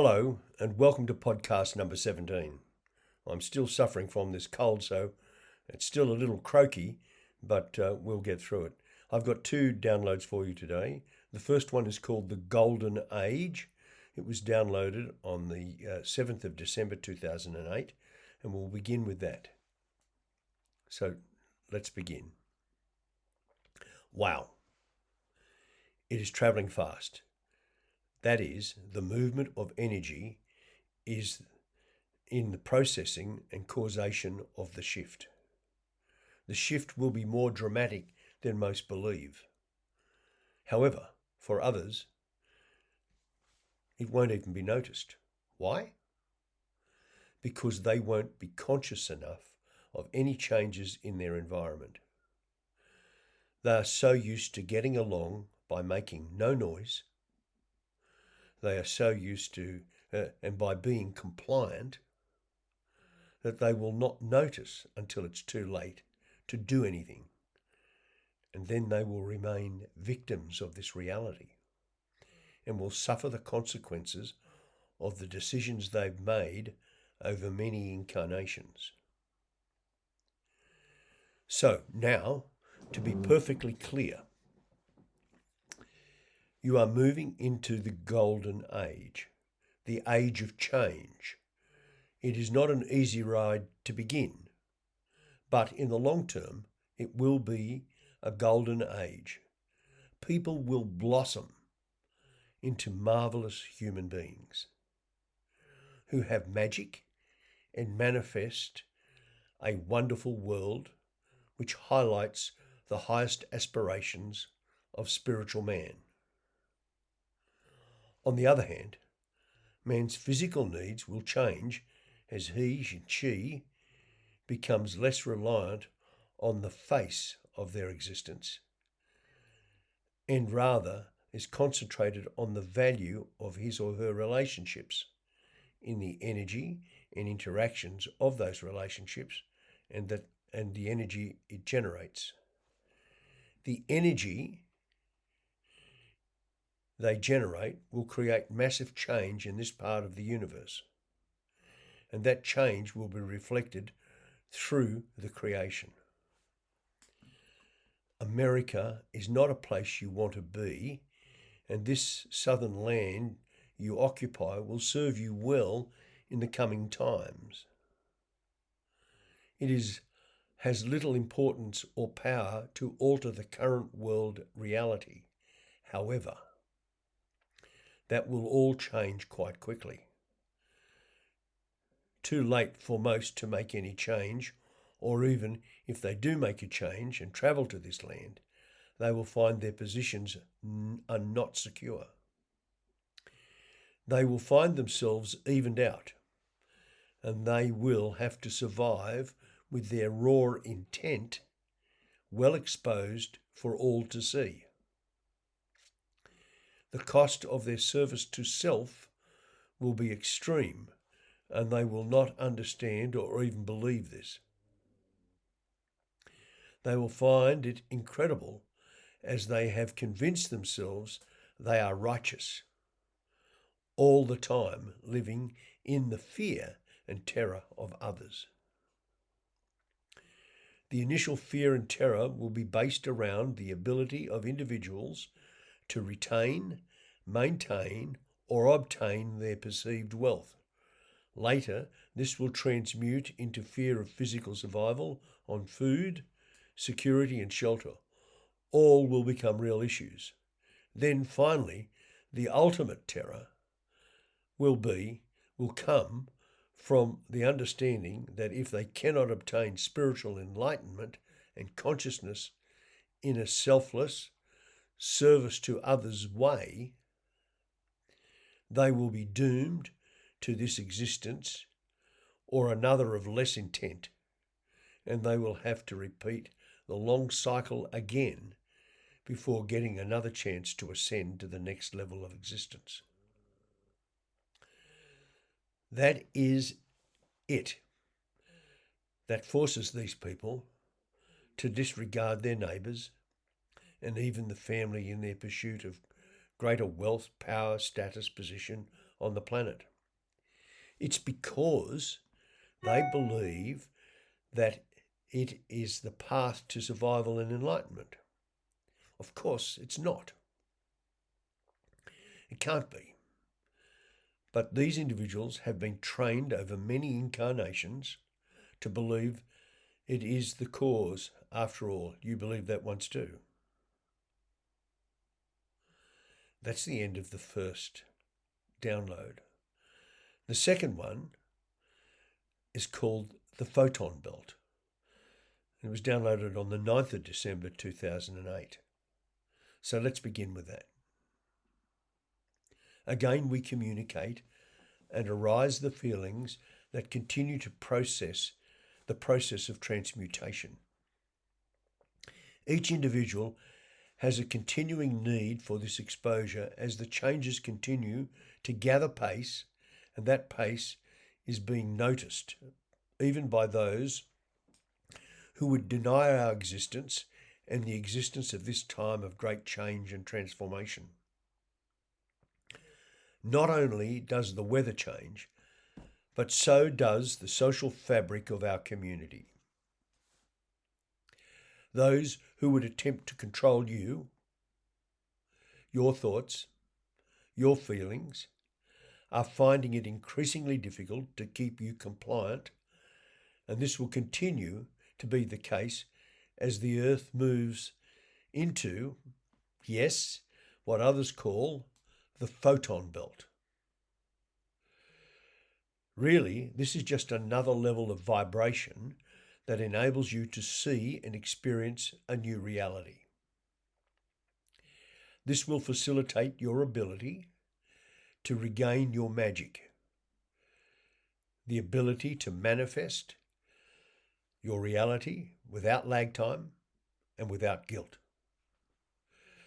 Hello and welcome to podcast number 17. I'm still suffering from this cold, so it's still a little croaky, but we'll get through it. I've got two downloads for you today. The first one is called The Golden Age. It was downloaded on the 7th of December 2008, and we'll begin with that. So let's begin. Wow. It is travelling fast. That is, the movement of energy is in the processing and causation of the shift. The shift will be more dramatic than most believe. However, for others, it won't even be noticed. Why? Because they won't be conscious enough of any changes in their environment. They are so used to getting along by making no noise. They are so used to, and by being compliant, that they will not notice until it's too late to do anything. And then they will remain victims of this reality and will suffer the consequences of the decisions they've made over many incarnations. So now, to be perfectly clear, you are moving into the golden age, the age of change. It is not an easy ride to begin, but in the long term, it will be a golden age. People will blossom into marvelous human beings who have magic and manifest a wonderful world which highlights the highest aspirations of spiritual man. On the other hand, man's physical needs will change as he and she becomes less reliant on the face of their existence and rather is concentrated on the value of his or her relationships, in the energy and interactions of those relationships and the energy it generates. The energy they generate will create massive change in this part of the universe, and that change will be reflected through the creation. America is not a place you want to be, and this southern land you occupy will serve you well in the coming times. It has little importance or power to alter the current world reality. However, that will all change quite quickly. Too late for most to make any change, or even if they do make a change and travel to this land, they will find their positions are not secure. They will find themselves evened out, and they will have to survive with their raw intent well exposed for all to see. The cost of their service to self will be extreme, and they will not understand or even believe this. They will find it incredible as they have convinced themselves they are righteous, all the time living in the fear and terror of others. The initial fear and terror will be based around the ability of individuals to retain, maintain, or obtain their perceived wealth. Later, this will transmute into fear of physical survival on food, security, and shelter. All will become real issues. Then finally, the ultimate terror will come from the understanding that if they cannot obtain spiritual enlightenment and consciousness in a selfless, service to others way, they will be doomed to this existence or another of less intent, and they will have to repeat the long cycle again before getting another chance to ascend to the next level of existence. That is it. That forces these people to disregard their neighbours and even the family in their pursuit of greater wealth, power, status, position, on the planet. It's because they believe that it is the path to survival and enlightenment. Of course, it's not. It can't be. But these individuals have been trained over many incarnations to believe it is the cause. After all, you believe that once too. That's the end of the first download. The second one is called the Photon Belt. It was downloaded on the 9th of December 2008. So let's begin with that. Again, we communicate and arise the feelings that continue to process the process of transmutation. Each individual has a continuing need for this exposure as the changes continue to gather pace, and that pace is being noticed, even by those who would deny our existence and the existence of this time of great change and transformation. Not only does the weather change, but so does the social fabric of our community. Those who would attempt to control you, your thoughts, your feelings, are finding it increasingly difficult to keep you compliant, and this will continue to be the case as the Earth moves into, yes, what others call the Photon Belt. Really, this is just another level of vibration that enables you to see and experience a new reality. This will facilitate your ability to regain your magic, the ability to manifest your reality without lag time and without guilt.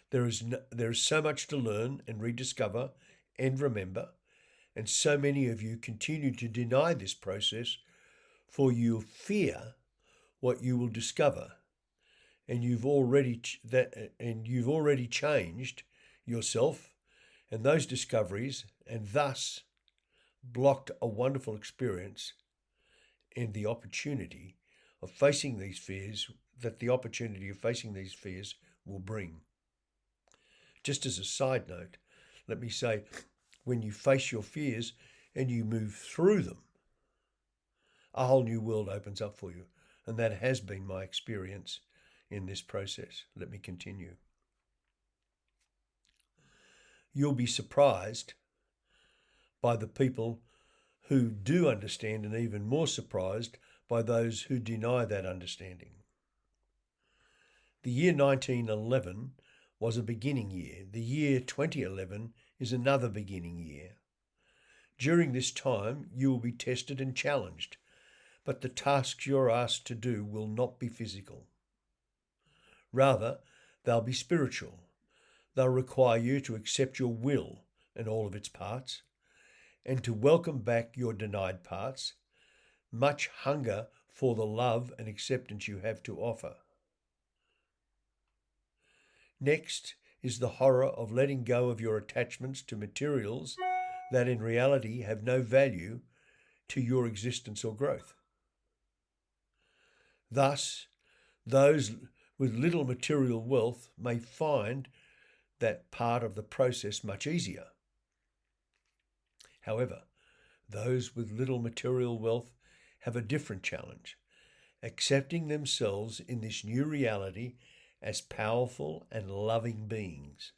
There is so much to learn and rediscover and remember, and so many of you continue to deny this process for you fear what you will discover, and you've already changed yourself and those discoveries, and thus blocked a wonderful experience and the opportunity of facing these fears that the opportunity of facing these fears will bring. Just as a side note, let me say, when you face your fears and you move through them, a whole new world opens up for you. And that has been my experience in this process. Let me continue. You'll be surprised by the people who do understand, and even more surprised by those who deny that understanding. The year 1911 was a beginning year. The year 2011 is another beginning year. During this time, you will be tested and challenged, but the tasks you're asked to do will not be physical. Rather, they'll be spiritual. They'll require you to accept your will and all of its parts, and to welcome back your denied parts, much hunger for the love and acceptance you have to offer. Next is the horror of letting go of your attachments to materials that in reality have no value to your existence or growth. Thus, those with little material wealth may find that part of the process much easier. However, those with little material wealth have a different challenge, accepting themselves in this new reality as powerful and loving beings.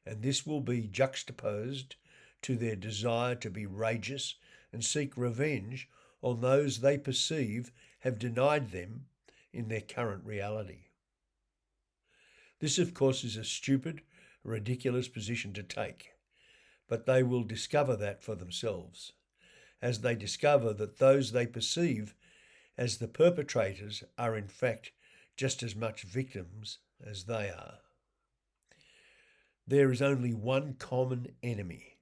And this will be juxtaposed to their desire to be rageous and seek revenge on those they perceive have denied them in their current reality. This, of course, is a stupid, ridiculous position to take, but they will discover that for themselves, as they discover that those they perceive as the perpetrators are in fact just as much victims as they are. There is only one common enemy,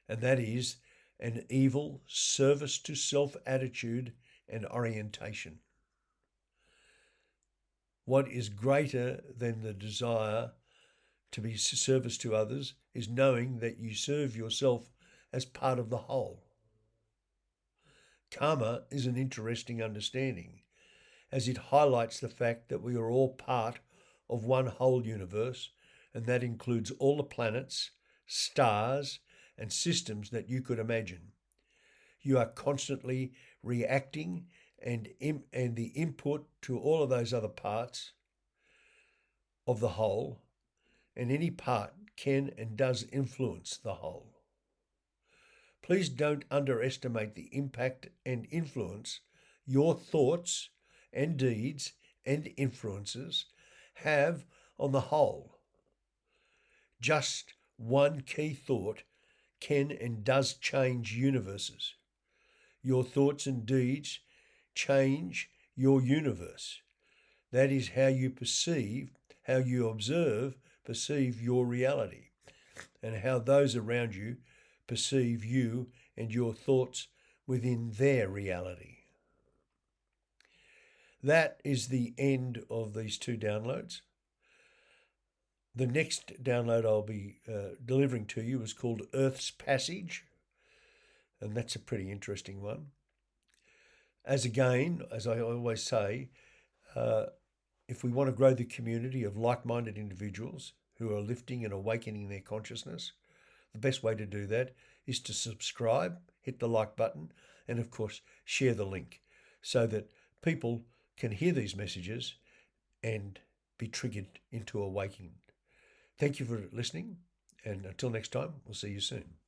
and that is an evil service to self attitude and orientation. What is greater than the desire to be service to others is knowing that you serve yourself as part of the whole. Karma is an interesting understanding, as it highlights the fact that we are all part of one whole universe, and that includes all the planets, stars, and systems that you could imagine. You are constantly reacting and the input to all of those other parts of the whole, and any part can and does influence the whole. Please don't underestimate the impact and influence your thoughts and deeds and influences have on the whole. Just one key thought can and does change universes. Your thoughts and deeds change your universe. That is how you perceive your reality, and how those around you perceive you and your thoughts within their reality. That is the end of these 2 downloads. The next download I'll be delivering to you is called Earth's Passage, and that's a pretty interesting one. As I always say, if we want to grow the community of like-minded individuals who are lifting and awakening their consciousness, the best way to do that is to subscribe, hit the like button, and of course share the link so that people can hear these messages and be triggered into awakening. Thank you for listening, and until next time, we'll see you soon.